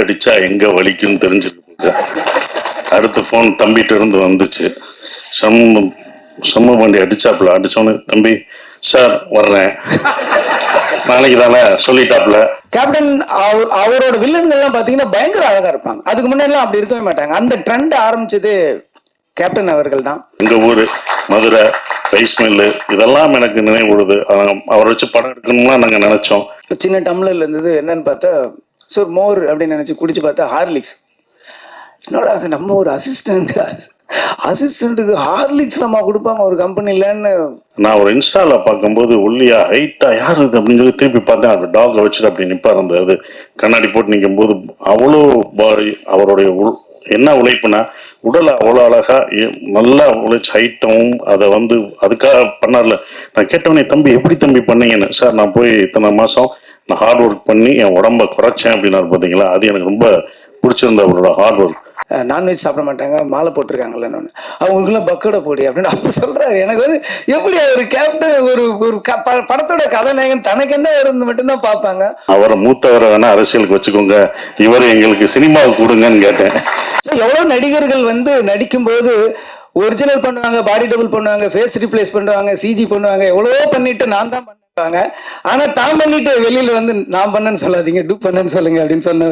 அடிச்சா எங்க வலிக்குன்னு தெரிஞ்சிருக்கு. அடுத்த ஃபோன் தம்பிகிட்ட இருந்து வந்துச்சு. சம்ம வண்டி அடிச்சாப்புல. அடிச்சோன்னு, தம்பி சார் வர்றேன் நாளைக்கு தானே சொல்லிட்டாப்புல. கேப்டன் அவரோட வில்லன்கள்லாம் பாத்தீங்கன்னா பயங்கர அழகா இருப்பாங்க. அதுக்கு முன்னாடி அப்படி இருக்கவே மாட்டாங்க. அந்த ட்ரெண்ட் ஆரம்பிச்சது கேப்டன் அவர்கள் தான். எங்க ஊரு மதுரை ரைஸ் மில்லு இதெல்லாம் எனக்கு நினைவுடுது. அவரை வச்சு படம் எடுக்கணும்னா நாங்க நினைச்சோம். சின்ன டம்ளர்ல இருந்தது, என்னன்னு பார்த்தா ஸோ மோர் அப்படின்னு நினைச்சு குடிச்சு பார்த்தா ஹார்லிக்ஸ். என்னோட அது நம்ம ஒரு அசிஸ்டண்ட்டுக்கு ஹார்லிக்ஸ் நம்ம கொடுப்பாங்க ஒரு கம்பெனிலன்னு. நான் ஒரு இன்ஸ்டால பார்க்கும்போது ஒல்லியா ஹைட்டா யார் இது அப்படின்னு சொல்லி திருப்பி பார்த்தேன். அது டாக் வச்சுட்டு அப்படி நிப்பாரு. அந்த அது கண்ணாடி போட்டு நிற்கும் போது அவ்வளோ பாடி. அவருடைய என்ன உழைப்புனா உடலை அவ்வளோ அழகா நல்லா உழைச்சி ஹைட்டும் அதை வந்து அதுக்காக பண்ணார்ல. நான் கேட்டவனே, தம்பி எப்படி தம்பி பண்ணீங்கன்னு. சார் நான் போய் இத்தனை மாதம் நான் ஹார்ட் ஒர்க் பண்ணி என் உடம்ப குறைச்சேன் அப்படின்னாரு. பார்த்தீங்களா, அது எனக்கு ரொம்ப பிடிச்சிருந்த அவரோட ஹார்ட் ஒர்க். நான்வெஜ் சாப்பிட மாட்டாங்க, மாலை போட்டிருக்காங்கல்ல, அவங்களுக்குலாம் பக்கோடா போடி அப்படின்னு அப்போ சொல்றாரு. எனக்கு வந்து எப்படி ஒரு கேப்டன் ஒரு ஒரு படத்தோட கதாநாயகன் தனக்கு என்ன இருந்து மட்டும்தான் பார்ப்பாங்க. அவரை மூத்தவரை வேணா அரசியலுக்கு வச்சுக்கோங்க, இவரை எங்களுக்கு சினிமாவுக்கு கொடுங்கன்னு கேட்டேன். எவ்வளவு நடிகர்கள் வந்து நடிக்கும் போது ஒரிஜினல் பண்ணுவாங்க, பாடி டபுள் பண்ணுவாங்க, ஃபேஸ் ரீப்ளேஸ் பண்ணுவாங்க, சிஜி பண்ணுவாங்க, எவ்வளவோ பண்ணிட்டு நான் தான் பண்ணுவாங்க. ஆனா தான் பண்ணிட்டு வெளியில வந்து நான் பண்ணேன்னு சொல்லாதீங்க, டூ பண்ணேன்னு சொல்லுங்க அப்படின்னு சொன்ன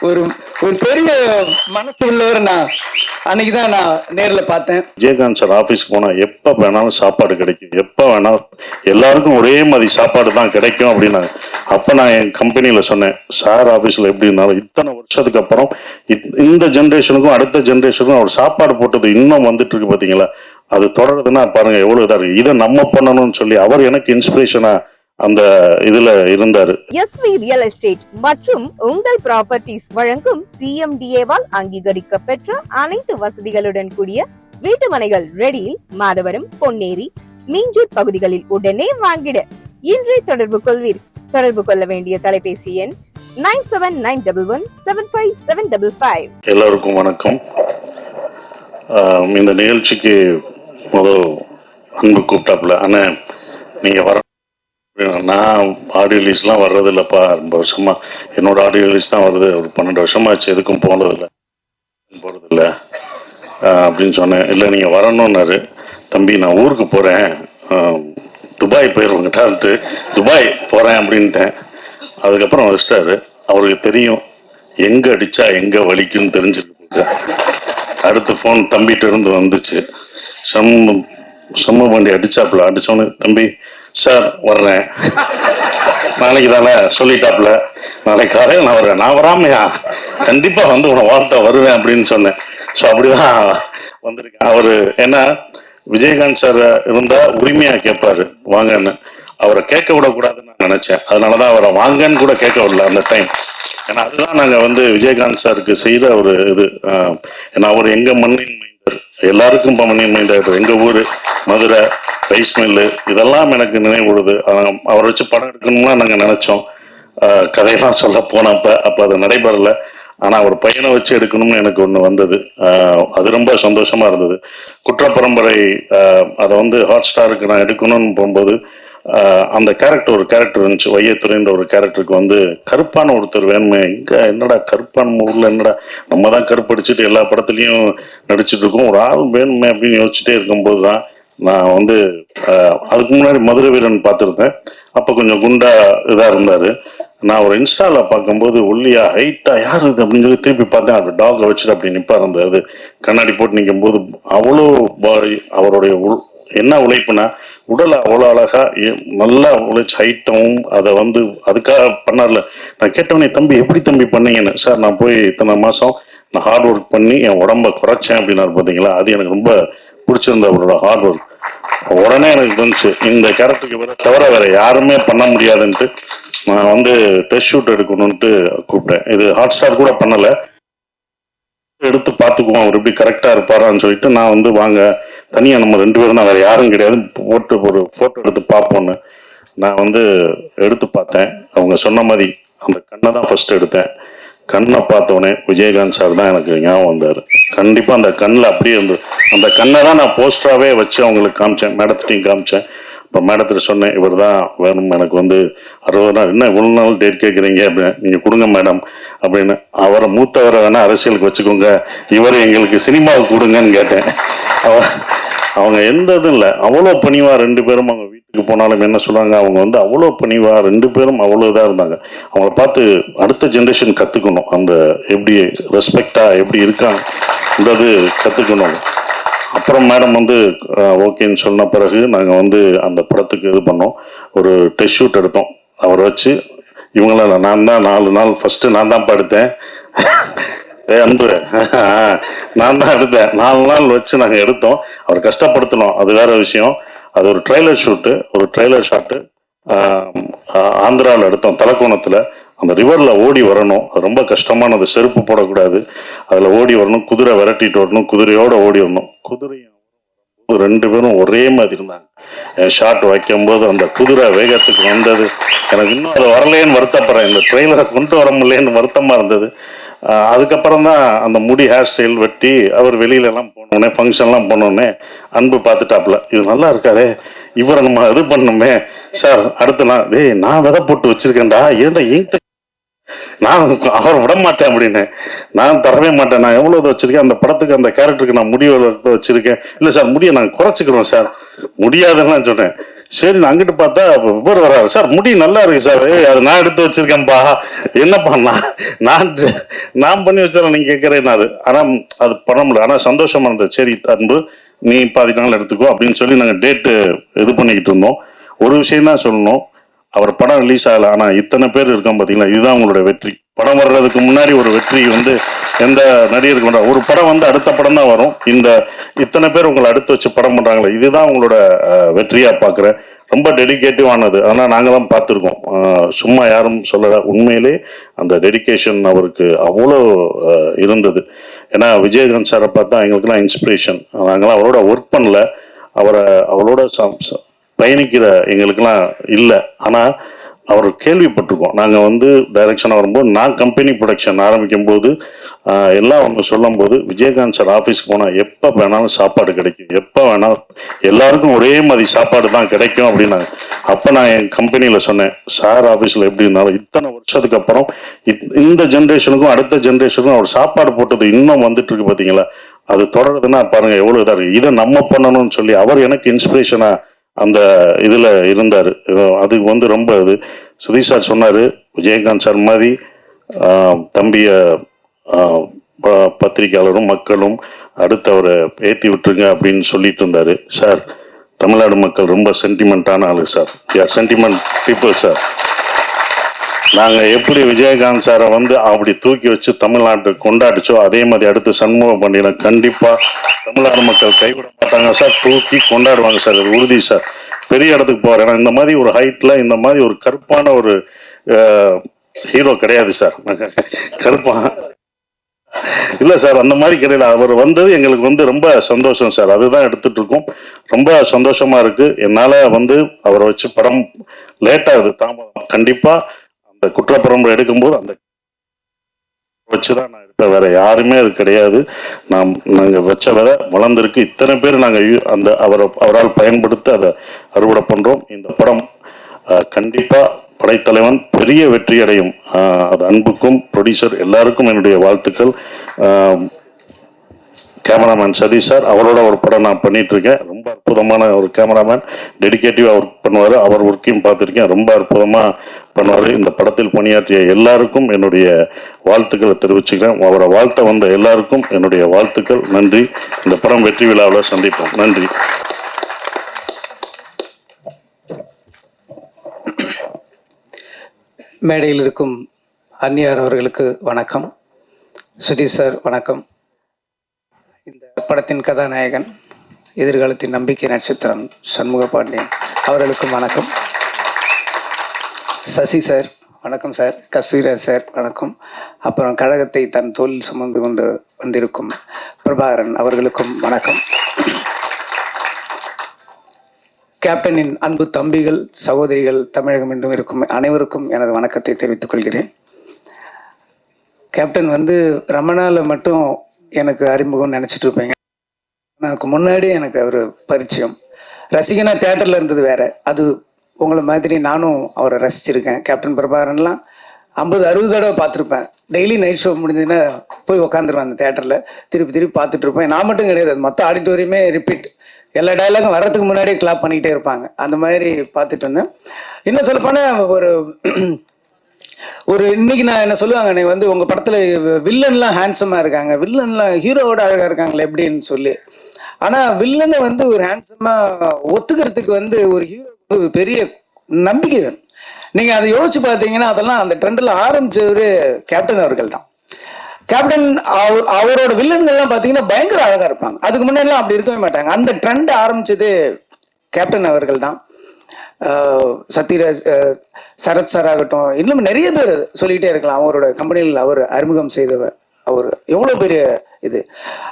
ஒரு ஒரு பெரிய மனசு உள்ளவர் நான் அன்னைக்குதான் நான் நேர்ல பார்த்தேன். விஜயகாந்த் சார் ஆபீஸ்க்கு போனா எப்ப வேணாலும் சாப்பாடு கிடைக்கும், எப்ப வேணாலும் எல்லாருக்கும் ஒரே மாதிரி சாப்பாடு தான் கிடைக்கும் அப்படின்னா. அப்ப நான் என் கம்பெனியில சொன்னேன், சார் ஆபீஸ்ல எப்படி இருந்தாலும் இத்தனை வருஷத்துக்கு அப்புறம் இந்த ஜென்ரேஷனுக்கும் அடுத்த ஜென்ரேஷனுக்கும் அவர் சாப்பாடு போட்டது இன்னும் வந்துட்டு இருக்கு. பாத்தீங்களா, அது தொடருதுன்னா பாருங்க எவ்வளவு இதா இருக்கு. இதை நம்ம பண்ணணும்னு சொல்லி அவர் எனக்கு இன்ஸ்பிரேஷனா அந்த இதுல இருந்தாரு. எஸ்வி ரியல் எஸ்டேட் மற்றும் உங்கள் ப்ராப்பர்ட்டிஸ் வழங்கும் சிஎம்டிஏவால் அங்கீகரிக்க பெற்ற அனைத்து வசதிகளுடன் கூடிய வீட்டு மனைகள் ரெடியில் மாதவரம், பொன்னேரி, மீஞ்சூர் பகுதிகளில் உடனே வாங்கிட இன்றே தொடர்பு கொள்வீர். தொடர்பு கொள்ள வேண்டிய தொலைபேசி எண் 9791175755. எல்லாருக்கும் வணக்கம். இந்த நிகழ்ச்சிக்கு முதல் அன்பு கூப்பிட்டாப்புல, ஆனா நீங்க வர, நான் ஆடியோ ரிலீஸ்லாம் வர்றது இல்லைப்பா, ரொம்ப வருஷமா என்னோட ஆடியோ ரிலீஸ் தான் வருது, ஒரு 12 வருஷமாச்சு, எதுக்கும் போனதில்லை அப்படின்னு சொன்னேன். இல்லை நீங்கள் வரணும்னாரு. தம்பி நான் ஊருக்கு போகிறேன், துபாய் போயிடுவாங்கட்டான்ட்டு துபாய் போகிறேன் அப்படின்ட்டேன். அதுக்கப்புறம் வச்சிட்டாரு. அவருக்கு தெரியும் எங்கே அடித்தா எங்கே வலிக்குன்னு தெரிஞ்சிருக்கு. அடுத்த ஃபோன் தம்பிகிட்ட இருந்து வந்துச்சு. சம்ம வண்டி அடிச்சாப்புல. அடிச்சோன்னு, தம்பி சார் வர்றேன் நாளைக்கு தானே சொல்லிட்டாப்புல. நாளைக்கு காலையில் நான் வர்றேன். நான் வராமையா, கண்டிப்பா வந்து உன வாழ்த்த வருவேன் அப்படின்னு சொன்னேன். ஸோ அப்படிதான் வந்திருக்கேன். அவரு ஏன்னா விஜயகாந்த் சார் இருந்தா உரிமையா கேட்பாரு வாங்கன்னு. அவரை கேட்க விடக்கூடாதுன்னு நான் நினைச்சேன். அதனாலதான் அவரை வாங்கன்னு கூட கேட்க விடல அந்த டைம். ஏன்னா அதுதான் நாங்க வந்து விஜயகாந்த் சாருக்கு செய்யற ஒரு இது. ஏன்னா அவர் எங்க மண்ணின் மைந்தர், எல்லாருக்கும் மண்ணின் மைந்தர். எங்க ஊரு மதுரை ரைஸ் மில்லு இதெல்லாம் எனக்கு நினைவுடுது. அவரை வச்சு படம் எடுக்கணும்னா நாங்க நினைச்சோம். கதையெல்லாம் சொல்ல போனப்ப அது நடைபெறல. ஆனா அவர் பையனை வச்சு எடுக்கணும்னு எனக்கு ஒண்ணு வந்தது. அது ரொம்ப சந்தோஷமா இருந்தது. குற்றப்பரம்பரை அதை வந்து ஹாட் ஸ்டாருக்கு நான் எடுக்கணும்னு போகும்போது அந்த கேரக்டர், ஒரு கேரக்டர் இருந்துச்சு, வையத்துறைன்ற ஒரு கேரக்டருக்கு வந்து கருப்பான ஒருத்தர் வேணுமே. இங்க என்னடா கருப்பான ஊர்ல என்னடா நம்ம தான் கருப்படிச்சுட்டு எல்லா படத்துலயும் நடிச்சுட்டு இருக்கோம், ஒரு ஆள் வேணுமே அப்படின்னு யோசிச்சுட்டே இருக்கும்போது தான் நான் வந்து அதுக்கு முன்னாடி மதுரை வீரன் பார்த்துருந்தேன். அப்போ கொஞ்சம் குண்டா இதாக இருந்தார். நான் ஒரு இன்ஸ்டால பார்க்கும்போது ஒல்லியா ஹைட்டா யார் இது அப்படின்னு சொல்லி திருப்பி பார்த்தேன். அது டாக் வச்சுட்டு அப்படி நிப்பாரு. அந்த அது கண்ணாடி போட்டு நிற்கும் போது அவ்வளோ பாடி. அவருடைய என்ன உழைப்புனா உடலை அவ்வளோ அழகா நல்லா உழைச்சி ஹைட்டும் அதை வந்து அதுக்காக பண்ணார்ல. நான் கேட்டவனே, தம்பி எப்படி தம்பி பண்ணீங்கன்னு. சார் நான் போய் இத்தனை மாதம் நான் ஹார்ட் ஒர்க் பண்ணி என் உடம்ப குறைச்சேன் அப்படின்னாரு. பார்த்தீங்களா, அது எனக்கு ரொம்ப பிடிச்சிருந்த அவரோட ஹார்ட் ஒர்க். உடனே எனக்கு தோணுச்சு இந்த கேரக்டருக்கு தவிர வேற யாருமே பண்ண முடியாதுன்ட்டு நான் வந்து டெஸ்ட் ஷூட் எடுக்கணும்ட்டு கூப்பிட்டேன். இது ஹாட் ஸ்டார் கூட பண்ணலை, எடுத்து பார்த்துக்குவோம் அவர் எப்படி கரெக்டா இருப்பாரான்னு சொல்லிட்டு நான் வந்து வாங்க தனியா நம்ம 2 பேரும் தான், வேற யாரும் கிடையாது, போட்டு ஒரு போட்டோ எடுத்து பார்ப்போன்னு நான் வந்து எடுத்து பார்த்தேன். அவங்க சொன்ன மாதிரி அந்த கண்ணை தான் ஃபர்ஸ்ட் எடுத்தேன். கண்ணை பார்த்தோடனே விஜயகாந்த் சார் தான் எனக்கு ஞாபகம் வந்தார். கண்டிப்பா அந்த கண்ணில் அப்படியே இருந்து அந்த கண்ணை தான் நான் போஸ்டராகவே வச்சு அவங்களுக்கு காமிச்சேன், மேடத்திட்டையும் காமிச்சேன். இப்போ மேடத்தில் சொன்னேன், இவர் தான் வேணும் எனக்கு வந்து 60 நாள், என்ன இவ்வளோ நாள் டேட் கேட்குறீங்க அப்படின்னு, நீங்கள் கொடுங்க மேடம் அப்படின்னு. அவரை மூத்தவரை வேணால் அரசியலுக்கு வச்சுக்கோங்க, இவரை எங்களுக்கு சினிமாவுக்கு கொடுங்கன்னு கேட்டேன். அவங்க எந்த இதுவும் இல்லை, அவ்வளோ பணிவாக 2 பேரும். அவங்க வீட்டுக்கு போனாலும் என்ன சொல்லுவாங்க, அவங்க வந்து அவ்வளோ பணிவாக 2 பேரும் அவ்வளோ இதாக இருந்தாங்க. அவங்கள பார்த்து அடுத்த ஜென்ரேஷன் கற்றுக்கணும், அந்த எப்படி ரெஸ்பெக்டாக எப்படி இருக்காங்கன்றது கற்றுக்கணும். அப்புறம் மேடம் வந்து ஓகேன்னு சொன்ன பிறகு நாங்கள் வந்து அந்த படத்துக்கு இது பண்ணோம், ஒரு டெஸ்ட் ஷூட் எடுத்தோம். அவரை வச்சு இவங்கள நான் தான் 4 நாள் ஃபஸ்ட்டு நான் தான் படுத்தேன். அன்பு நான் தான் எடுத்தேன். 4 நாள் வச்சு நாங்கள் எடுத்தோம். அவர் கஷ்டப்படுத்தணும், அது வேற விஷயம். அது ஒரு ட்ரெய்லர் ஷூட்டு, ஒரு ட்ரெய்லர் ஷாட்டு ஆந்திராவில் எடுத்தோம், தலக்கோணத்தில். அந்த ரிவரில் ஓடி வரணும், அது ரொம்ப கஷ்டமானது, செருப்பு போடக்கூடாது, அதில் ஓடி வரணும், குதிரை விரட்டிட்டு வரணும், குதிரையோடு ஓடி வரணும். குதிரையும் 2 பேரும் ஒரே மாதிரி இருந்தாங்க. ஷாட் வைக்கும்போது அந்த குதிரை வேகத்துக்கு வந்தது, எனக்கு இன்னும் அது வரலேன்னு வருத்தப்படுறேன், இந்த ட்ரெய்லரை கொண்டு வர முடியலேன்னு வருத்தமாக இருந்தது. அதுக்கப்புறம் தான் அந்த முடி ஹேர் ஸ்டைல் வெட்டி அவர் வெளியிலலாம் போனோடனே, ஃபங்க்ஷன்லாம் போனோடனே அன்பு பார்த்துட்டாப்புல, இது நல்லா இருக்காரே, இவரை நம்ம இது பண்ணணுமே சார். அடுத்த நாள், டேய் நான் விதை போட்டு வச்சிருக்கேன்டா, ஏன்டா என்கிட்ட, நான் அவரை விட மாட்டேன் அப்படின்னு, நான் தரவே மாட்டேன், நான் எவ்வளோ இது வச்சிருக்கேன் அந்த படத்துக்கு, அந்த கேரக்டருக்கு நான் முடி வச்சிருக்கேன். இல்லை சார் முடியை நாங்கள் குறைச்சிக்கிறோம் சார். முடியாதுன்னு சொன்னேன். சரி, நான் அங்கிட்டு பார்த்தா இவர் வர்றாரு, சார் முடி நல்லா இருக்கு சார். அது நான் எடுத்து வச்சிருக்கேன்ப்பா, என்னப்பா நான் பண்ணி வச்சாலும் நீங்கள் கேட்குறேன்னாரு. ஆனால் அது பண்ண முடியல, ஆனால் சந்தோஷமா இருந்தது. சரி அன்பு, நீ 10 நாள் எடுத்துக்கோ அப்படின்னு சொல்லி நாங்கள் டேட்டு இது பண்ணிக்கிட்டு இருந்தோம். ஒரு விஷயம் தான் சொல்லணும், அவர் படம் ரிலீஸ் ஆகலை, ஆனால் இத்தனை பேர் இருக்கோம் பார்த்தீங்களா, இதுதான் உங்களோட வெற்றி. படம் வர்றதுக்கு முன்னாடி ஒரு வெற்றி வந்து எந்த நடிகருக்கு வேண்டாம். ஒரு படம் வந்து அடுத்த படம் தான் வரும், இந்த இத்தனை பேர் உங்களை அடுத்து வச்சு படம் பண்ணுறாங்களே, இதுதான் உங்களோட வெற்றியாக பார்க்குறேன். ரொம்ப டெடிகேட்டிவானது, ஆனால் நாங்களாம் பார்த்துருக்கோம், சும்மா யாரும் சொல்லலை. உண்மையிலே அந்த டெடிகேஷன் அவருக்கு அவ்வளோ இருந்தது. ஏன்னா விஜயகாந்த் சாரை பார்த்தா எங்களுக்கெல்லாம் இன்ஸ்பிரேஷன். நாங்களாம் அவரோட ஒர்க் பண்ணல, அவரோட பயணிக்கிற எங்களுக்கெல்லாம் இல்லை. ஆனால் அவர் கேள்விப்பட்டிருக்கோம். நாங்கள் வந்து டைரக்ஷனாக வரும்போது, நான் கம்பெனி ப்ரொடக்ஷன் ஆரம்பிக்கும் போது எல்லாம் அவங்க சொல்லும் போது, விஜயகாந்த் சார் ஆஃபீஸ்க்கு போனால் எப்போ வேணாலும் சாப்பாடு கிடைக்கும், எப்போ வேணாலும் எல்லாருக்கும் ஒரே மாதிரி சாப்பாடு தான் கிடைக்கும் அப்படின்னாங்க. அப்போ நான் என் கம்பெனியில் சொன்னேன், சார் ஆஃபீஸில் எப்படி இருந்தாலும் இத்தனை வருஷத்துக்கு அப்புறம் இந்த ஜென்ரேஷனுக்கும் அடுத்த ஜென்ரேஷனுக்கும் அவர் சாப்பாடு போட்டது இன்னும் வந்துட்டு இருக்கு பார்த்தீங்களா, அது தொடருதுன்னா பாருங்கள் எவ்வளோ இதாக இருக்குது. இதை நம்ம பண்ணணும்னு சொல்லி அவர் எனக்கு இன்ஸ்பிரேஷனாக அந்த இதில் இருந்தார். அது வந்து ரொம்ப இது. சுதீஷ் சார் சொன்னார், விஜயகாந்த் சார் மாதிரி தம்பிய பத்திரிகையாளரும் மக்களும் அடுத்து அவரை ஏற்றி விட்டுருங்க அப்படின்னு சொல்லிட்டு இருந்தார். சார், தமிழ்நாடு மக்கள் ரொம்ப சென்டிமெண்ட்டான ஆளு சார், சென்டிமெண்ட் பீப்புள் சார். நாங்கள் எப்படி விஜயகாந்த் சாரை வந்து அப்படி தூக்கி வச்சு தமிழ்நாட்டு கொண்டாடிச்சோ, அதே மாதிரி அடுத்து சண்முக பாண்டியனை கண்டிப்பாக தமிழ்நாடு மக்கள் கைவிட மாட்டாங்க சார், தூக்கி கொண்டாடுவாங்க சார், அது உறுதி சார். பெரிய இடத்துக்கு போகிறேன். ஏன்னா இந்த மாதிரி ஒரு ஹைட்டில் இந்த மாதிரி ஒரு கருப்பான ஒரு ஹீரோ கிடையாது சார். கருப்பா இல்லை சார், அந்த மாதிரி கிடையாது. அவர் வந்தது எங்களுக்கு வந்து ரொம்ப சந்தோஷம் சார், அதுதான் எடுத்துட்டு இருக்கோம். ரொம்ப சந்தோஷமா இருக்கு. என்னால் வந்து அவரை வச்சு படம் லேட்டாகுது, தாமதம். கண்டிப்பாக அந்த குற்றப்பரம்பரை எடுக்கும்போது அந்த வச்சுதான் நான் எடுப்பேன், வேற யாருமே அது கிடையாது. நாங்கள் வச்ச விதை வளர்ந்துருக்கு. இத்தனை பேர் நாங்கள் அந்த அவரால் பயன்படுத்தி அதை அறுவடை பண்றோம். இந்த படம் கண்டிப்பா படைத்தலைவன் பெரிய வெற்றி அடையும். அது அன்புக்கும் ப்ரொடியூசர் எல்லாருக்கும் என்னுடைய வாழ்த்துக்கள். கேமராமேன் சதீஷ் சார், அவரோட ஒரு படம் நான் பண்ணிட்டு இருக்கேன். ரொம்ப அற்புதமான ஒரு கேமராமேன், டெடிகேட்டிவாக ஒர்க் பண்ணுவார். அவர் ஒர்க்கையும் பார்த்துருக்கேன், ரொம்ப அற்புதமாக பண்ணுவார். இந்த படத்தில் பணியாற்றிய எல்லாருக்கும் என்னுடைய வாழ்த்துக்களை தெரிவிச்சுக்கிறேன். அவரை வாழ்த்த வந்த எல்லாருக்கும் என்னுடைய வாழ்த்துக்கள். நன்றி. இந்த படம் வெற்றி விழாவில் சந்திப்போம். நன்றி. மேடையில் இருக்கும் அந்நியார் அவர்களுக்கு வணக்கம். சுதீஷ் சார் வணக்கம். இந்த படத்தின் கதாநாயகன், எதிர்காலத்தின் நம்பிக்கை நட்சத்திரம் சண்முக பாண்டியன் அவர்களுக்கும் வணக்கம். சசி சார் வணக்கம் சார். கஸ்தூரிராஜ் சார் வணக்கம். அப்புறம் கழகத்தை தன் தோளில் சுமந்து கொண்டு வந்திருக்கும் பிரபாகரன் அவர்களுக்கும் வணக்கம். கேப்டனின் அன்பு தம்பிகள், சகோதரிகள், தமிழகம் என்றும் இருக்கும் அனைவருக்கும் எனது வணக்கத்தை தெரிவித்துக் கொள்கிறேன். கேப்டன் வந்து ரமணாவில் மட்டும் எனக்கு அறிமுகம் நினச்சிட்டு இருப்பேங்க. எனக்கு முன்னாடி எனக்கு அவர் பரிச்சயம். ரசிகனா தேட்டரில் இருந்தது வேற. அது உங்களை மாதிரி நானும் அவரை ரசிச்சிருக்கேன். கேப்டன் பிரபாகரன்லாம் 50-60 தடவை பார்த்துருப்பேன். டெய்லி நைட் ஷோ முடிஞ்சதுன்னா போய் உட்காந்துருவேன் அந்த தேட்டரில், திருப்பி பார்த்துட்டு இருப்பேன். நான் மட்டும் கிடையாது, அது மொத்த ஆடிட்டோரியமே ரிப்பீட். எல்லா டயலாகும் வர்றதுக்கு முன்னாடியே கிளாப் பண்ணிக்கிட்டே இருப்பாங்க. அந்த மாதிரி பார்த்துட்டு இருந்தேன். இன்னும் சொல்லப்போனால் ஒரு இன்னைக்கு நான் என்ன சொல்லுவாங்க, நீ வந்து உங்கள் படத்தில் வில்லன்லாம் ஹேண்ட்ஸமாக இருக்காங்க, வில்லன்லாம் ஹீரோவோட அழகாக இருக்காங்களே எப்படின்னு சொல்லி. ஆனால் வில்லனை வந்து ஒரு ஹேண்ட்ஸமாக ஒத்துக்கிறதுக்கு வந்து ஒரு ஹீரோ பெரிய நம்பிக்கை வேணும். நீங்கள் அதை யோசிச்சு பார்த்தீங்கன்னா அதெல்லாம் அந்த ட்ரெண்டில் ஆரம்பிச்சவர் கேப்டன் அவர்கள் தான். கேப்டன் அவரோட வில்லன்கள்லாம் பார்த்தீங்கன்னா பயங்கர அழகாக இருப்பாங்க. அதுக்கு முன்னாடிலாம் அப்படி இருக்கவே மாட்டாங்க. அந்த ட்ரெண்ட் ஆரம்பிச்சது கேப்டன் அவர்கள் தான். சத்யராஜ், சரத் சார் ஆகட்டும், இன்னும் நிறைய பேர் சொல்லிக்கிட்டே இருக்கலாம். அவரோட கம்பெனியில் அவர் அறிமுகம் செய்தவர், அவர் எவ்வளோ பெரிய இது.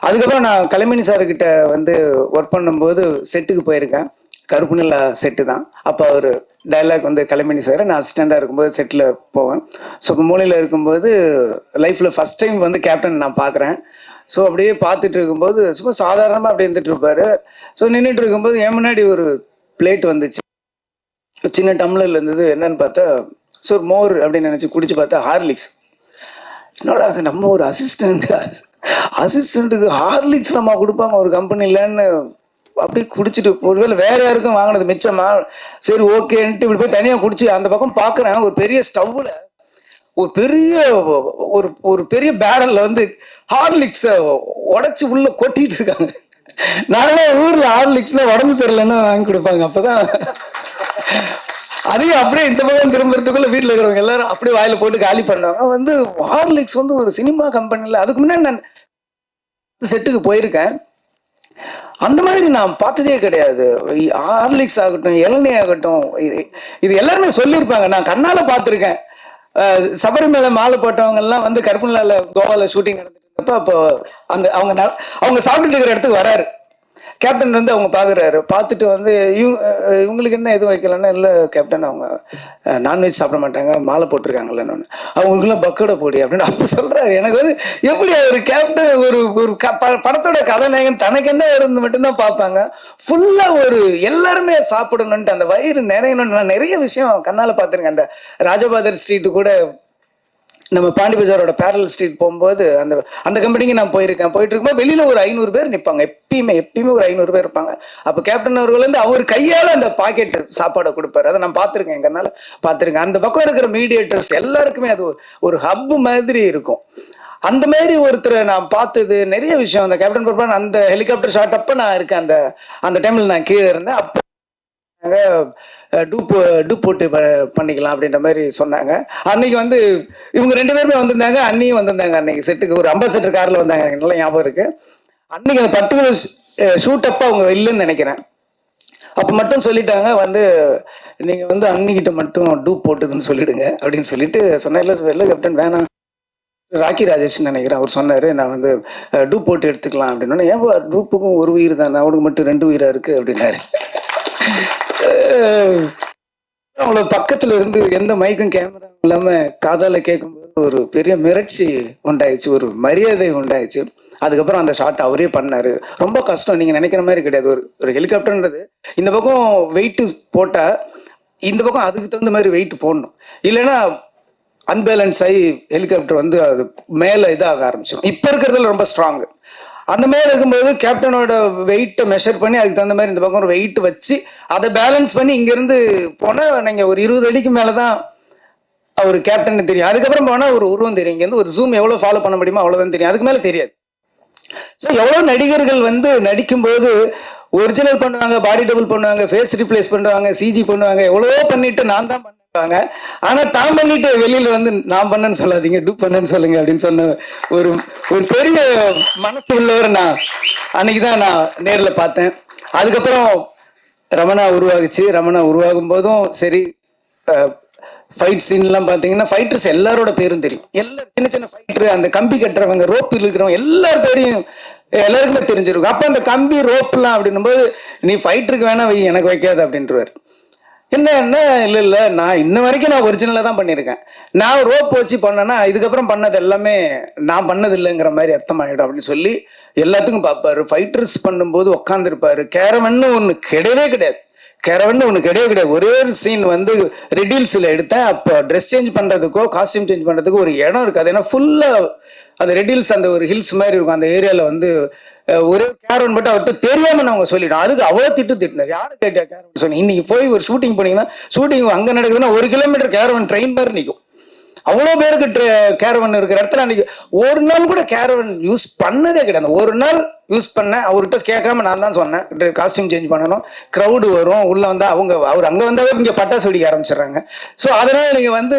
அதுக்கப்புறம் நான் கலைமணி சார்கிட்ட வந்து ஒர்க் பண்ணும்போது செட்டுக்கு போயிருக்கேன். கருப்பு நிலா செட்டு தான். அப்போ அவர் டைலாக் வந்து கலைமணி சார், நான் அசிஸ்டண்டாக இருக்கும்போது செட்டில் போவேன். ஸோ இப்போ மூலையில் இருக்கும்போது லைஃப்பில் ஃபஸ்ட் டைம் வந்து கேப்டன் நான் பார்க்குறேன். ஸோ அப்படியே பார்த்துட்டு இருக்கும்போது சும்மா சாதாரணமாக அப்படியே இருந்துட்டு இருப்பார். ஸோ நின்றுட்டு இருக்கும்போது என் முன்னாடி ஒரு பிளேட் வந்துச்சு, சின்ன டம்ளர்ல இருந்தது. என்னன்னு பார்த்தா ஸோ மோர் அப்படின்னு நினச்சி குடிச்சு பார்த்தா ஹார்லிக்ஸ். என்னோட அது நம்ம ஒரு அசிஸ்டண்ட்டுக்கு ஹார்லிக்ஸ் நம்ம கொடுப்பாங்க ஒரு கம்பெனிலன்னு அப்படியே குடிச்சிட்டு, ஒருவேளை வேற யாருக்கும் வாங்கினது மிச்சமா, சரி ஓகேன்ட்டு இப்படி போய் தனியாக குடிச்சு அந்த பக்கம் பார்க்குறேன். ஒரு பெரிய ஸ்டவ்வில் ஒரு பெரிய பேரலில் வந்து ஹார்லிக்ஸை உடச்சி உள்ள கொட்டிட்டு இருக்காங்க. நானே ஊரில் ஹார்லிக்ஸில் உடம்பு சரியில்லைன்னா வாங்கி கொடுப்பாங்க. அப்போதான் அதையும் அப்படியே இந்த பக்கம் திரும்புறதுக்குள்ள வீட்டில் இருக்கிறவங்க எல்லாரும் அப்படியே வாயில போட்டு காலி பண்ணுவாங்க. வந்து ஹார்லிக்ஸ் வந்து ஒரு சினிமா கம்பெனியில், அதுக்கு முன்னாடி நான் செட்டுக்கு போயிருக்கேன், அந்த மாதிரி நான் பார்த்ததே கிடையாது. ஹார்லிக்ஸ் ஆகட்டும், இளநீ ஆகட்டும், இது எல்லாருமே சொல்லியிருப்பாங்க. நான் கண்ணால் பார்த்துருக்கேன். சபரிமலை மாலை போட்டவங்க எல்லாம் வந்து கருப்புநிலால கோவால ஷூட்டிங் நடந்துட்டு இருந்தப்ப அப்போ அந்த அவங்க சாப்பிட்டுட்டு இருக்கிற இடத்துக்கு வராரு கேப்டன். வந்து அவங்க பார்க்குறாரு. பார்த்துட்டு வந்து இவங்களுக்கு என்ன எதுவும் வைக்கலன்னா, இல்லை கேப்டன் அவங்க நான்வெஜ் சாப்பிட மாட்டாங்க, மாலை போட்டிருக்காங்கல்லன்னு. அவங்களுக்குலாம் பக்கோடா போடி அப்படின்னு அப்போ சொல்கிறாரு. எனக்கு வந்து எப்படி ஒரு கேப்டன் ஒரு படத்தோட கதாநாயகன் தனக்கு என்ன இருந்து மட்டும்தான் பார்ப்பாங்க. ஃபுல்லாக எல்லாருமே சாப்பிடணுன்ட்டு அந்த வயிறு நிறையணும்னு நான் நிறைய விஷயம் கண்ணால் பார்த்துருக்கேன். அந்த ராஜபாதர் ஸ்ட்ரீட்டு கூட நம்ம பாண்டி பஜாரோட பேரல் ஸ்ட்ரீட் போகும்போது அந்த கம்பெனிக்கு நான் போயிருக்கேன். போயிட்டு இருக்கும்போது வெளியில் ஒரு 500 பேர் நிற்பாங்க. எப்பயுமே ஒரு 500 பேர் இருப்பாங்க. அப்போ கேப்டன் அவர்கள் வந்து அவர் கையால் அந்த பாக்கெட் சாப்பாடை கொடுப்பாரு. அதை நான் பார்த்துருக்கேன், எங்கனால பார்த்துருக்கேன். அந்த பக்கம் இருக்கிற மீடியேட்டர்ஸ் எல்லாருக்குமே அது ஒரு ஹப் மாதிரி இருக்கும். அந்த மாதிரி ஒருத்தரை நான் பார்த்தது நிறைய விஷயம். அந்த கேப்டன் பிரபாகரன் அந்த ஹெலிகாப்டர் ஷாட் அப்போ நான் இருக்கேன். அந்த டைமில் நான் கீழே இருந்தேன். அப்போ டூப் போட்டு பண்ணிக்கலாம் அப்படின்ற மாதிரி சொன்னாங்க. அன்னைக்கு வந்து இவங்க 2 பேருமே வந்திருந்தாங்க, அன்னியும் வந்திருந்தாங்க. அன்னைக்கு செட்டுக்கு ஒரு அம்பாசடர் காரில் வந்தாங்க, எனக்கு நல்லா ஞாபகம் இருக்கு. அன்னைக்கு அந்த பர்டிகுலர் ஷூட் அப்போ அவங்க இல்லைன்னு நினைக்கிறேன். அப்போ மட்டும் சொல்லிட்டாங்க, வந்து நீங்கள் வந்து அன்னிக்கிட்ட மட்டும் டூப் போட்டுதுன்னு சொல்லிடுங்க அப்படின்னு சொல்லிட்டு சொன்னேன். இல்லை கேப்டன் வேணாம், ராக்கி ராஜேஷ்னு நினைக்கிறேன், அவர் சொன்னார், நான் வந்து டூப் போட்டு எடுத்துக்கலாம் அப்படின்னு. ஏன் டூப்புக்கும் ஒரு உயிர் தானே, அவனுக்கு மட்டும் 2 உயிராக இருக்குது அப்படின்னாரு. அவங்கள பக்கத்துல இருந்து எந்த மைக்கும் கேமரா இல்லாம காதால கேட்கும்போது ஒரு பெரிய மிரட்சி உண்டாயிடுச்சு, ஒரு மரியாதை உண்டாயிடுச்சு. அதுக்கப்புறம் அந்த ஷாட் அவரே பண்ணாரு. ரொம்ப கஷ்டம், நீங்க நினைக்கிற மாதிரி கிடையாது. ஒரு ஹெலிகாப்டர்ன்றது இந்த பக்கம் வெயிட் போட்டா இந்த பக்கம் அதுக்கு தகுந்த மாதிரி வெயிட் போடணும், இல்லைன்னா அன்பேலன்ஸ் ஆகி ஹெலிகாப்டர் வந்து அது மேல இதாக ஆரம்பிச்சிடும். இப்ப இருக்கிறதுல ரொம்ப ஸ்ட்ராங். அந்த மாதிரி இருக்கும்போது கேப்டனோட வெயிட்டை மெஷர் பண்ணி அதுக்கு தகுந்த மாதிரி இந்த பக்கம் ஒரு வெயிட் வச்சு அதை பேலன்ஸ் பண்ணி இங்கேருந்து போனால் நீங்கள் ஒரு 20 அடிக்கு மேலே தான் அவர் கேப்டன் தெரியும். அதுக்கப்புறம் போனால் ஒரு உருவம் தெரியும். இங்கேருந்து ஒரு ஜூம் எவ்வளோ ஃபாலோ பண்ண முடியுமோ அவ்வளோதான் தெரியும், அதுக்கு மேலே தெரியாது. ஸோ எவ்வளோ நடிகர்கள் வந்து நடிக்கும்போது ஒரிஜினல் பண்ணுவாங்க, பாடி டபுள் பண்ணுவாங்க, ஃபேஸ் ரீப்ளேஸ் பண்ணுவாங்க, சிஜி பண்ணுவாங்க, எவ்வளவோ பண்ணிட்டு நான் தான் பண்ணுவாங்க. ஆனால் தான் பண்ணிட்டு வெளியில் வந்து நான் பண்ணேன்னு சொல்லாதீங்க, டூ பண்ணேன்னு சொல்லுங்க அப்படின்னு சொன்ன ஒரு பெரிய மனசு உள்ளவர் நான் அன்னைக்கு தான் நான் நேரில் பார்த்தேன். அதுக்கப்புறம் ரமணா உருவாகுச்சு. ரமணா உருவாகும் போதும் சரி, ஃபைட் சீன்லாம் பார்த்தீங்கன்னா ஃபைட்டர்ஸ் எல்லாரோட பேரும் தெரியும். எல்லாரும் சின்ன சின்ன ஃபைட்டரு, அந்த கம்பி கட்டுறவங்க, ரோப் இருக்கிறவங்க எல்லார் பேரையும் எல்லாருக்குமே தெரிஞ்சிருக்கும். அப்போ அந்த கம்பி ரோப்லாம் அப்படின்னும் போது நீ ஃபைட்டருக்கு வேணா வை, எனக்கு வைக்காது அப்படின்றவர். என்ன இல்லை நான் இன்ன வரைக்கும் நான் ஒரிஜினலாக தான் பண்ணியிருக்கேன். நான் ரோப் வச்சு பண்ணேன்னா இதுக்கப்புறம் பண்ணது எல்லாமே நான் பண்ணது இல்லைங்கிற மாதிரி அர்த்தமாயிடும் அப்படின்னு சொல்லி எல்லாத்துக்கும் பார்ப்பாரு. ஃபைட்டர்ஸ் பண்ணும்போது உட்காந்துருப்பாரு. கேரவன்னு ஒன்று கிடையவே கிடையாது. ஒரே ஒரு சீன் வந்து ரெடில்ஸில் எடுத்தேன். அப்போ ட்ரெஸ் சேஞ்ச் பண்ணுறதுக்கோ காஸ்டியூம் சேஞ்ச் பண்ணுறதுக்கோ ஒரு இடம் இருக்காது. ஏன்னா ஃபுல்லாக அந்த ரெடில்ஸ் அந்த ஒரு ஹில்ஸ் மாதிரி இருக்கும். அந்த ஏரியாவில் வந்து ஒரே கேரவன் மட்டும் அவர்கிட்ட தெரியாம அவங்க சொல்லிட்டோம். அதுக்கு அவ்வளோ திட்டினார். யாரும் கேட்டா கேரவன் சொன்னீங்க? இன்னைக்கு போய் ஒரு ஷூட்டிங் போனீங்கன்னா ஷூட்டிங் அங்கே நடக்குதுன்னா 1 கிலோமீட்டர் கேரவன் ட்ரெயின் மாதிரி நிற்கும். அவ்வளோ பேருக்கு கேரவன் இருக்கிற இடத்துல அன்னைக்கு ஒரு நாள் கூட கேரவன் யூஸ் பண்ணதே கிடையாது. ஒரு நாள் யூஸ் பண்ணேன். அவர்கிட்ட கேட்காம நான் தான் சொன்னேன் காஸ்டியூம் சேஞ்ச் பண்ணணும், க்ரௌடு வரும், உள்ள வந்தா அவர் அங்கே வந்தாவே இங்கே பட்டாசு வெடிக்க ஆரம்பிச்சிடுறாங்க. ஸோ அதனால நீங்க வந்து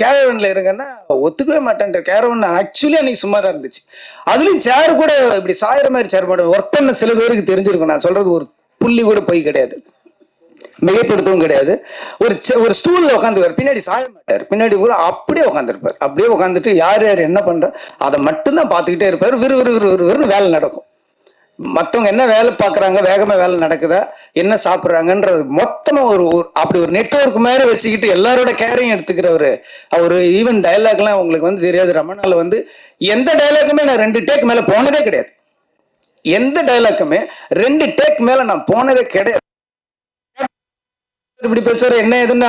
கேரவன்ல இருங்கன்னா ஒத்துக்கவே மாட்டேன். கேரவன் ஆக்சுவலி அன்னைக்கு சும்மா தான் இருந்துச்சு. அதுலயும் சேர் கூட இப்படி சாயிற மாதிரி சேர் மாட்டேன். ஒர்க் பண்ண சில பேருக்கு தெரிஞ்சிருக்கும். நான் சொல்றது ஒரு புள்ளி கூட போய் கிடையாது, மிகைப்படுத்தவும் கிடையாது. ஒரு ஸ்டூல்ல உட்காந்துருவார். பின்னாடி சாய மாட்டார். பின்னாடி கூட அப்படியே உட்காந்துருப்பார். அப்படியே உட்காந்துட்டு யார் என்ன பண்ற அதை மட்டும்தான் பார்த்துக்கிட்டே இருப்பார். விறுவிறுன்னு வேலை நடக்கும். மற்றவங்க என்ன வேலை பார்க்குறாங்க, வேகமா வேலை நடக்குதா, என்ன சாப்பிட்றாங்கன்றது மொத்தமா அப்படி ஒரு நெட்வொர்க் மாதிரி வச்சுக்கிட்டு எல்லாரோட கேரையும் எடுத்துக்கிறவர். அவர் ஈவன் டைலாக்லாம் உங்களுக்கு வந்து தெரியாது. ரமணால வந்து எந்த டைலாக்குமே நான் 2 டேக் மேல போனதே கிடையாது. எந்த டைலாக்குமே 2 டேக் மேல நான் போனதே கிடையாது. இப்படி பேசுவார். என்ன எதுன்னா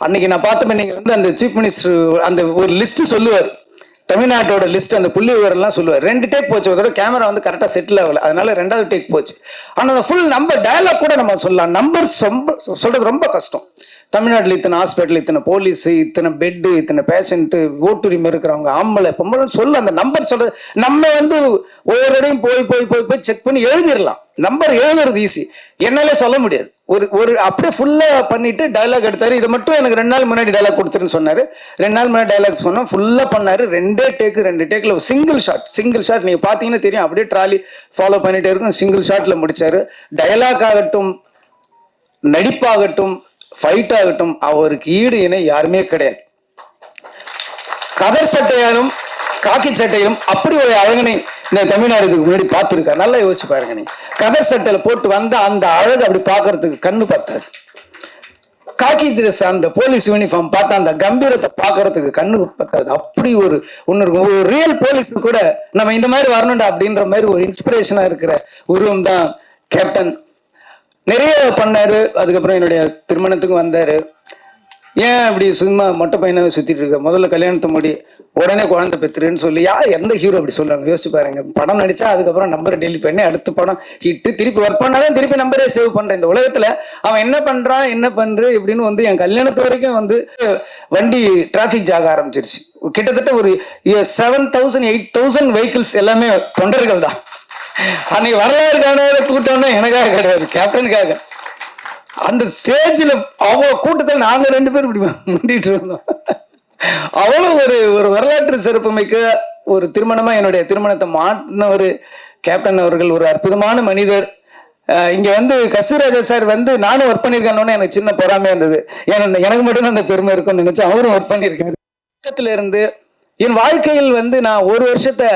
அன்னைக்கு நான் பார்த்தப்ப நீங்க வந்து அந்த சீஃப் மினிஸ்டர் அந்த ஒரு லிஸ்ட் சொல்லுவார், தமிழ்நாட்டோட லிஸ்ட், அந்த புள்ளி விவரம்லாம் சொல்லுவார். 2 டேக் போச்சு. ஒரு கேமரா வந்து கரெக்டாக செட்டில் ஆகல, அதனால 2வது டேக் போச்சு. ஆனால் அந்த ஃபுல் நம்பர் டயலாக் கூட நம்ம சொல்லலாம். நம்பர்ஸ் ரொம்ப சொல்றது ரொம்ப கஷ்டம். தமிழ்நாட்டில் இத்தனை ஹாஸ்பிட்டல், இத்தனை போலீஸ், இத்தனை பெட்டு, இத்தனை பேஷண்ட்டு, ஓட்டுரிமை இருக்கிறவங்க, ஆம்பளை பொம்பளை சொல்ல அந்த நம்பர் சொல்றது. நம்ம வந்து ஒவ்வொரு இடையும் போய் செக் பண்ணி எழுதிடலாம். நம்பர் எழுதுறது ஈஸி, என்னாலே சொல்ல முடியாது. ஒரு அப்படியே ஃபுல்லா பண்ணிட்டு டைலாக் எடுத்தாரு. இதை மட்டும் எனக்கு 2 நாள் முன்னாடி டைலாக் கொடுத்துருன்னு சொன்னாரு. 2 நாள் முன்னாடி டைலாக் சொன்னா ஃபுல்லா பண்ணாரு. 2 டேக்ல சிங்கிள் ஷாட் நீங்க பாத்தீங்கன்னா தெரியும். அப்படியே ட்ராலி ஃபாலோ பண்ணிட்டே இருக்கும். சிங்கிள் ஷாட்ல முடிச்சாரு. டைலாக் ஆகட்டும், நடிப்பாகட்டும், ஃபைட் ஆகட்டும், அவருக்கு ஈடு இணை யாருமே கிடையாது. கதர் சட்டையாலும் காக்கி சட்டையிலும் அப்படி ஒரு அழகனை இந்த தமிழ்நாடு இதுக்கு முன்னாடி பார்த்துருக்காரு. நல்லா யோசிச்சு பாருங்க. நீ கதர் சட்டையில போட்டு வந்த அந்த அழகு அப்படி பார்க்கறதுக்கு கண்ணு பார்த்தாது. காக்கி ட்ரெஸ் அந்த போலீஸ் யூனிஃபார்ம் பார்த்தா அந்த கம்பீரத்தை பார்க்கறதுக்கு கண்ணு பார்த்தாது. அப்படி ஒரு ரியல் போலீஸ் கூட நம்ம இந்த மாதிரி வரணும்டா அப்படின்ற மாதிரி ஒரு இன்ஸ்பிரேஷனா இருக்கிற உருவம் தான் கேப்டன். நிறைய பண்ணாரு. அதுக்கப்புறம் என்னுடைய திருமணத்துக்கும் வந்தாரு. ஏன் அப்படி சும்மா மொட்டை பையனாவே சுத்திட்டு இருக்க, முதல்ல கல்யாணத்தை முடி, உடனே குழந்தை பெற்றுருன்னு சொல்லி எந்த ஹீரோ அப்படி சொல்லுவாங்க? யோசிச்சு பாருங்க. படம் நடிச்சா அதுக்கப்புறம் நம்பரை டெலிட் பண்ணி அடுத்த படம் ஹிட்டு திருப்பி ஒர்க் பண்ணாதான் திருப்பி நம்பரே சேவ் பண்றேன். இந்த உலகத்துல அவன் என்ன பண்றான், என்ன பண்ற இப்படின்னு வந்து என் கல்யாணத்து வரைக்கும் வந்து வண்டி டிராபிக் ஜாக ஆரம்பிச்சிருச்சு. கிட்டத்தட்ட ஒரு 7,000 8,000 வெஹிக்கிள்ஸ் எல்லாமே தொண்டர்கள் தான். அன்னைக்கு வரலாறு காணாத கூட்டம்னா எனக்காக கிடையாது, கேப்டனுக்காக. அந்த ஸ்டேஜில் அவ்வளோ கூட்டத்தில் நாங்கள் 2 பேரும் இப்படி முண்டிட்டு இருந்தோம். அவ்வளோ ஒரு வரலாற்று சிறப்புமிக்க ஒரு திருமணமா என்னுடைய திருமணத்தை மாட்டினவர் கேப்டன் அவர்கள். ஒரு அற்புதமான மனிதர். இங்க வந்து கஸ்தூராஜா சார் வந்து நானும் ஒர்க் பண்ணியிருக்கேன்னு எனக்கு சின்ன பொறாமையா இருந்தது. ஏன்னா எனக்கு மட்டும்தான் அந்த பெருமை இருக்கும்னு நினைச்சு அவரும் ஒர்க் பண்ணியிருக்காரு. பக்கத்துல இருந்து என் வாழ்க்கையில் வந்து நான் 1 வருஷத்தை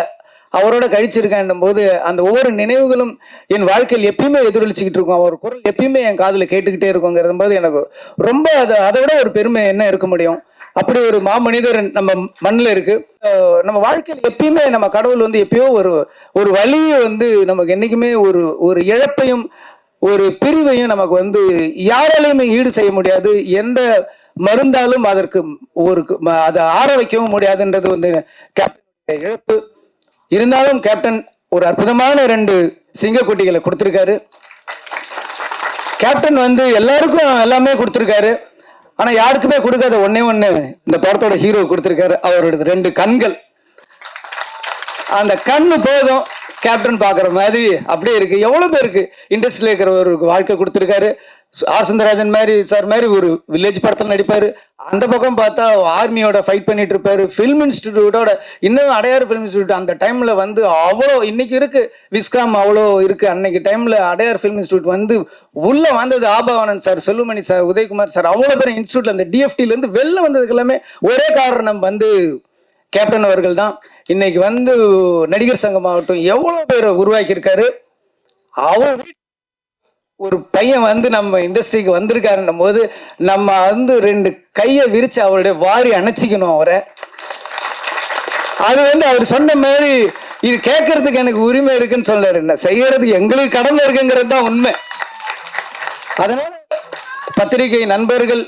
அவரோட கழிச்சிருக்கேன் போது அந்த ஒவ்வொரு நினைவுகளும் என் வாழ்க்கையில் எப்பயுமே எதிரொலிச்சுக்கிட்டு இருக்கும். அவர் குரல் எப்பயுமே என் காதுல கேட்டுக்கிட்டே இருக்குங்கிறது போது எனக்கு ரொம்ப அதை விட ஒரு பெருமை என்ன இருக்க முடியும்? அப்படி ஒரு மாமனிதர் நம்ம மண்ணில் இருக்கு. நம்ம வாழ்க்கையில் எப்பயுமே நம்ம கடவுள் வந்து எப்பயோ ஒரு வழியை வந்து நமக்கு என்னைக்குமே ஒரு இழப்பையும் ஒரு பிரிவையும் நமக்கு வந்து யாராலையுமே ஈடு செய்ய முடியாது. எந்த மருந்தாலும் அதற்கு அதை ஆற வைக்கவும் முடியாதுன்றது வந்து கேப்டன் இழப்பு. இருந்தாலும் கேப்டன் ஒரு அற்புதமான 2 சிங்கக்குட்டிகளை கொடுத்திருக்காரு. கேப்டன் வந்து எல்லாருக்கும் எல்லாமே கொடுத்திருக்காரு. ஆனா யாருக்குமே கொடுக்காத ஒண்ணே ஒண்ணு இந்த படத்தோட ஹீரோ கொடுத்திருக்காரு. அவரோட 2 கண்கள். அந்த கண்ணு போதும் கேப்டன் பாக்குற மாதிரி அப்படியே இருக்கு. எவ்வளவு பேருக்கு இண்டஸ்ட்ரியில இருக்கிற ஒரு வாழ்க்கை கொடுத்திருக்காரு. ஆர் சுந்தரராஜன் மாதிரி சார் மாதிரி ஒரு வில்லேஜ் படத்தில் நடிப்பாரு. அந்த பக்கம் பார்த்தா ஆர்மியோட ஃபைட் பண்ணிட்டு இருப்பாரு. ஃபிலிம் இன்ஸ்டிடியூட்டோட இன்னும் அடையாறு ஃபிலிம் இன்ஸ்டிடியூட் அந்த டைம்ல வந்து அவ்வளோ, இன்னைக்கு இருக்கு விஸ்காம் அவ்வளோ இருக்கு, அன்னைக்கு டைம்ல அடையாறு ஃபிலிம் இன்ஸ்டிடியூட் வந்து உள்ள வந்தது Abavanand sir, Chellumani sir, Udayakumar sir, அவ்வளோ பேர் இன்ஸ்டியூட்ல அந்த டிஎஃப்டில இருந்து வெளில வந்ததுக்கு எல்லாமே ஒரே காரணம் வந்து கேப்டன் அவர்கள் தான். இன்னைக்கு வந்து நடிகர் சங்கம் ஆகட்டும் எவ்வளோ பேரை உருவாக்கி இருக்காரு. அவர் ஒரு பையன் வந்து நம்ம இண்டஸ்ட்ரிக்கு வந்திருக்காருன்னும் போது நம்ம வந்து 2 கையை விரிச்சு அவருடைய வாரி அணைச்சிக்கணும் அவரை. அது வந்து அவர் சொன்ன மாதிரி இது கேட்கறதுக்கு எனக்கு உரிமை இருக்குன்னு சொல்றாரு. என்ன செய்யறதுக்கு எங்களுக்கு கடமை இருக்குங்கிறது தான் உண்மை. அதனால பத்திரிகை நண்பர்கள்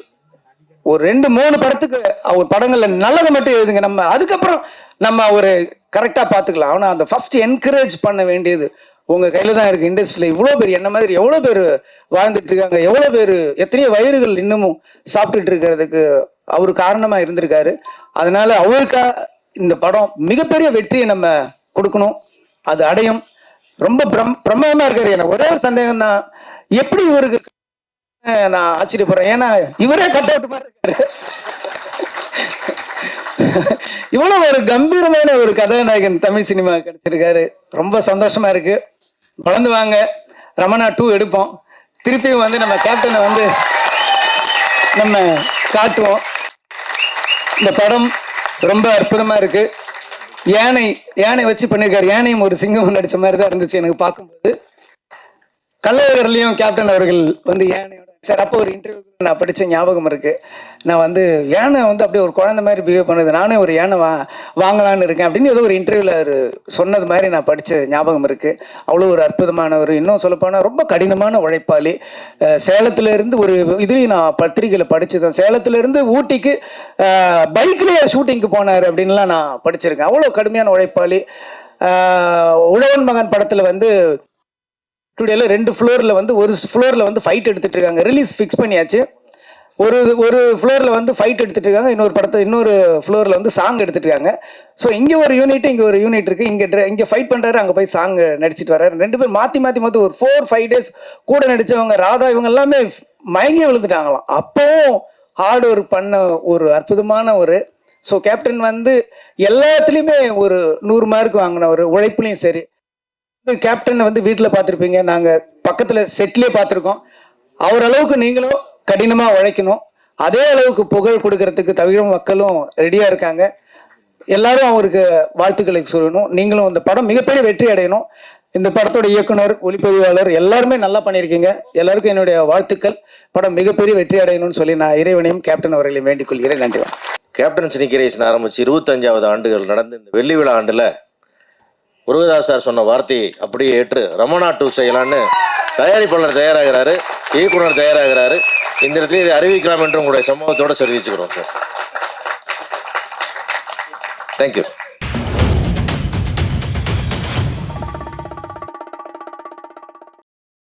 ஒரு 2-3 படத்துக்கு அவர் படங்கள்ல நல்லதை மட்டும் எழுதுங்க. நம்ம அதுக்கப்புறம் நம்ம ஒரு கரெக்டா பார்த்துக்கலாம். ஆனால் அந்த ஃபர்ஸ்ட் என்கரேஜ் பண்ண வேண்டியது உங்க கையில தான் இருக்கு. இண்டஸ்ட்ரியில இவ்வளோ பேர் என்ன மாதிரி எவ்வளோ பேர் வாழ்ந்துட்டு இருக்காங்க, எவ்வளோ பேர் எத்தனையோ வயிறுகள் இன்னமும் சாப்பிட்டுட்டு இருக்கிறதுக்கு அவர் காரணமா இருந்திருக்காரு. அதனால அவருக்கா இந்த படம் மிகப்பெரிய வெற்றியை நம்ம கொடுக்கணும், அது அடையும். ரொம்ப பிரமாதமா இருக்காரு. எனக்கு ஒரே ஒரு சந்தேகம் தான், எப்படி இவருக்கு நான் ஆச்சரியப்படுறேன். ஏன்னா இவரே கட் அவுட் மாதிரி இருக்காரு. இவ்வளவு ஒரு கம்பீரமான ஒரு கதாநாயகன் தமிழ் சினிமா கிடைச்சிருக்காரு. ரொம்ப சந்தோஷமா இருக்கு. வளர்ந்து வாங்க, ரமணா 2 எடுப்போம். திருப்பியும் வந்து நம்ம கேப்டனை வந்து நம்ம காட்டுவோம். இந்த படம் ரொம்ப அற்புதமா இருக்கு. யானை வச்சு பண்ணியிருக்காரு. யானையும் ஒரு சிங்கம் நடிச்ச மாதிரி தான் இருந்துச்சு எனக்கு பார்க்கும்போது. கள்ளழகர்லையும் கேப்டன் அவர்கள் வந்து யானையோட சார் அப்போ ஒரு இன்டர்வியூ நான் படித்த ஞாபகம் இருக்கு. நான் வந்து யானை வந்து அப்படியே ஒரு குழந்தை மாதிரி பிஹேவ் பண்ணுது, நானே ஒரு யானை வாங்கலான்னு இருக்கேன் அப்படின்னு ஏதோ ஒரு இன்டர்வியூவில் அவர் சொன்னது மாதிரி நான் படித்த ஞாபகம் இருக்கு. அவ்வளோ ஒரு அற்புதமானவர். இன்னும் சொல்லப்போனால் ரொம்ப கடினமான உழைப்பாளி. சேலத்திலேருந்து ஒரு இதுலேயும் நான் பத்திரிகையில் படிச்சுதான், சேலத்திலேருந்து ஊட்டிக்கு பைக்லேயே ஷூட்டிங்க்கு போனார் அப்படின்லாம் நான் படிச்சிருக்கேன். அவ்வளோ கடுமையான உழைப்பாளி. உழவன் மகன் படத்தில் வந்து ஸ்டுடியோவில் 2 ஃப்ளோரில் வந்து ஒரு ஃப்ளோரில் வந்து ஃபைட் எடுத்துகிட்டு இருக்காங்க. ரிலீஸ் ஃபிக்ஸ் பண்ணியாச்சு. ஒரு ஃப்ளோரில் வந்து ஃபைட் எடுத்துகிட்டு இருக்காங்க, இன்னொரு ஃப்ளோரில் வந்து சாங் எடுத்துகிட்டு இருக்காங்க. ஸோ இங்கே ஒரு யூனிட், இங்கே ஒரு யூனிட் இருக்குது. இங்கே ஃபைட் பண்ணுறாரு, அங்கே போய் சாங் நடிச்சிட்டு வர்றாரு. 2 பேர் மாற்றி ஒரு 4-5 டேஸ் கூட நடித்தவங்க ராதா இவங்க எல்லாமே மயங்கி விழுந்துட்டாங்களாம். அப்போவும் ஹார்ட் ஒர்க் பண்ண ஒரு அற்புதமான ஒரு ஸோ கேப்டன் வந்து எல்லாத்துலேயுமே ஒரு 100 மார்க் வாங்கினவர். உழைப்புலையும் சரி. கேப்டன் வந்து வீட்டில் பார்த்துருப்பீங்க, நாங்கள் பக்கத்தில் செட்லேயே பார்த்துருக்கோம். அவர் அளவுக்கு நீங்களும் கடினமாக உழைக்கணும். அதே அளவுக்கு புகழ் கொடுக்கறதுக்கு தமிழ் மக்களும் ரெடியாக இருக்காங்க. எல்லாரும் அவருக்கு வாழ்த்துக்களை சொல்லணும். நீங்களும் இந்த படம் மிகப்பெரிய வெற்றி அடையணும். இந்த படத்தோட இயக்குனர், ஒளிப்பதிவாளர் எல்லாருமே நல்லா பண்ணியிருக்கீங்க. எல்லாருக்கும் என்னுடைய வாழ்த்துக்கள். படம் மிகப்பெரிய வெற்றி அடையணும்னு சொல்லி நான் இறைவனையும் கேப்டன் அவர்களையும் வேண்டிக் கொள்கிறேன். நன்றி. கேப்டன் சினிகிரேஷன் ஆரம்பிச்சு 25வது ஆண்டுகள் நடந்து இந்த வெள்ளி விழா ஆண்டில் முருகதாஸ் சார் சொன்ன வார்த்தையை அப்படியே ஏற்று ரமணா 2 செய்யலான்னு தயாரிப்பாளர் தயாராகிறாரு, இயக்குனர் தயாராகிறாரு. இந்த இடத்துல இதை அறிவிக்கலாம் என்று உங்களுடைய சம்பவத்தோடு தெரிவிச்சுக்கிறோம் சார். தேங்க்யூ.